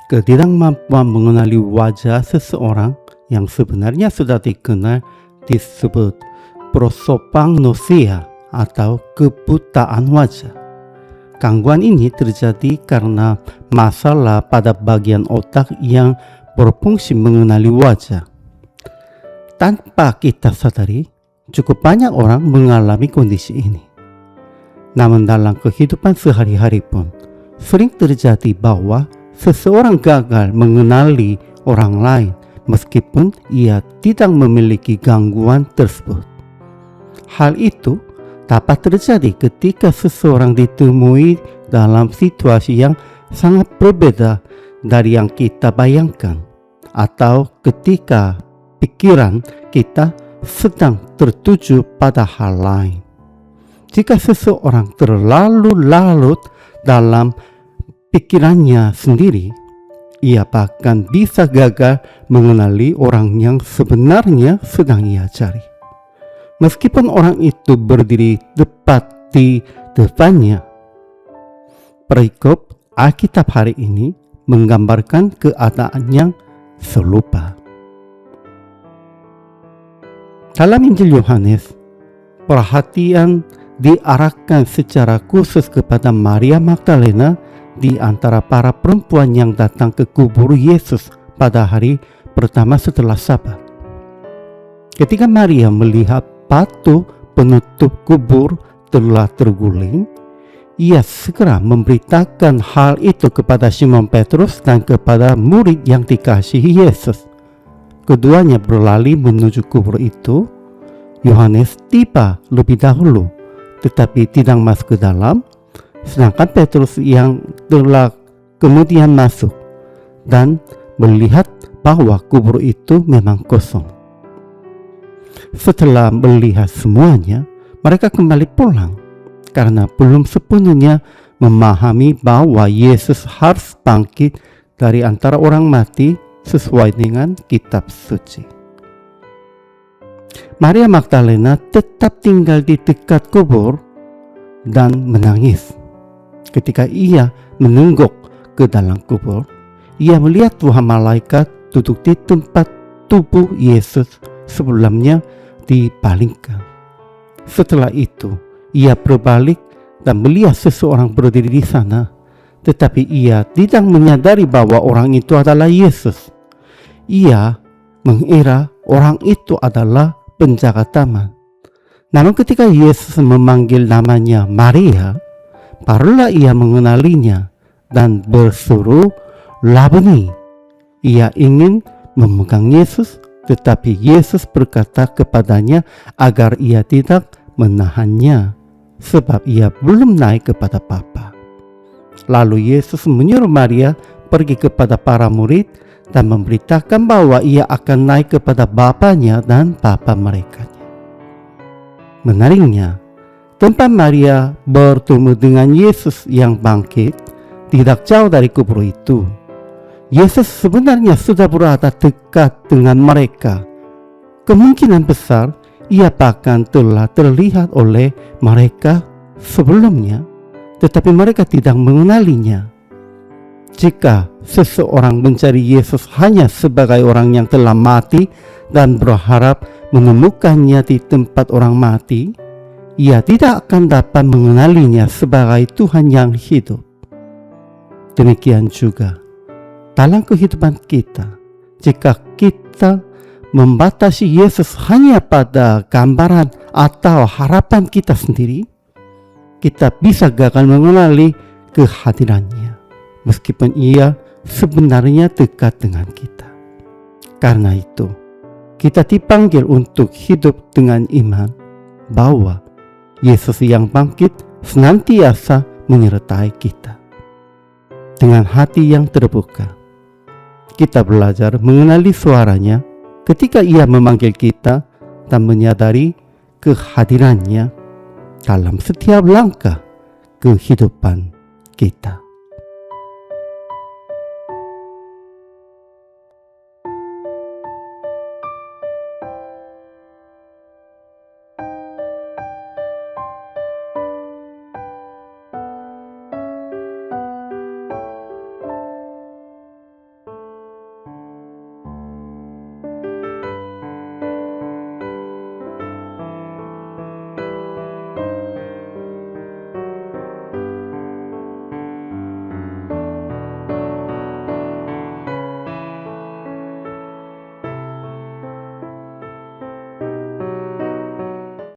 Ketidakmampuan mengenali wajah seseorang yang sebenarnya sudah dikenal disebut prosopagnosia atau kebutaan wajah. Gangguan ini terjadi karena masalah pada bagian otak yang berfungsi mengenali wajah. Tanpa kita sadari, cukup banyak orang mengalami kondisi ini. Namun dalam kehidupan sehari-hari pun sering terjadi bahwa seseorang gagal mengenali orang lain meskipun ia tidak memiliki gangguan tersebut. Hal itu dapat terjadi ketika seseorang ditemui dalam situasi yang sangat berbeda dari yang kita bayangkan, atau ketika pikiran kita sedang tertuju pada hal lain. Jika seseorang terlalu larut dalam pikirannya sendiri, ia bahkan bisa gagal mengenali orang yang sebenarnya sedang ia cari. Meskipun orang itu berdiri tepat di depannya. Perikop Alkitab hari ini menggambarkan keadaan yang serupa. Dalam Injil Yohanes, perhatian diarahkan secara khusus kepada Maria Magdalena di antara para perempuan yang datang ke kubur Yesus pada hari pertama setelah Sabat. Ketika Maria melihat batu penutup kubur telah terguling, ia segera memberitakan hal itu kepada Simon Petrus dan kepada murid yang dikasihi Yesus. Keduanya berlari menuju kubur itu. Yohanes tiba lebih dahulu, tetapi tidak masuk ke dalam, sedangkan Petrus yang telah kemudian masuk dan melihat bahwa kubur itu memang kosong. Setelah melihat semuanya, mereka kembali pulang karena belum sepenuhnya memahami bahwa Yesus harus bangkit dari antara orang mati sesuai dengan kitab suci. Maria Magdalena tetap tinggal di dekat kubur dan menangis. Ketika ia menenggok ke dalam kubur, ia melihat dua malaikat duduk di tempat tubuh Yesus sebelumnya dipalingkan. Setelah itu, ia berbalik dan melihat seseorang berdiri di sana, tetapi ia tidak menyadari bahwa orang itu adalah Yesus. Ia mengira orang itu adalah penjaga taman. Namun ketika Yesus memanggil namanya Maria, barulah ia mengenalinya dan berseru, "Rabuni." Ia ingin memegang Yesus, tetapi Yesus berkata kepadanya agar ia tidak menahannya, sebab ia belum naik kepada Bapa. Lalu Yesus menyuruh Maria pergi kepada para murid dan memberitakan bahwa ia akan naik kepada Bapanya dan Bapa mereka. Menariknya, tempat Maria bertemu dengan Yesus yang bangkit tidak jauh dari kubur itu. Yesus sebenarnya sudah berada dekat dengan mereka. Kemungkinan besar ia bahkan telah terlihat oleh mereka sebelumnya, tetapi mereka tidak mengenalinya. Jika seseorang mencari Yesus hanya sebagai orang yang telah mati dan berharap menemukannya di tempat orang mati, ia tidak akan dapat mengenalinya sebagai Tuhan yang hidup. Demikian juga dalam kehidupan kita, jika kita membatasi Yesus hanya pada gambaran atau harapan kita sendiri, kita bisa gagal mengenali kehadirannya, meskipun ia sebenarnya dekat dengan kita. Karena itu, kita dipanggil untuk hidup dengan iman bahwa Yesus yang bangkit senantiasa menyertai kita. Dengan hati yang terbuka, kita belajar mengenali suaranya ketika ia memanggil kita dan menyadari kehadirannya dalam setiap langkah kehidupan kita.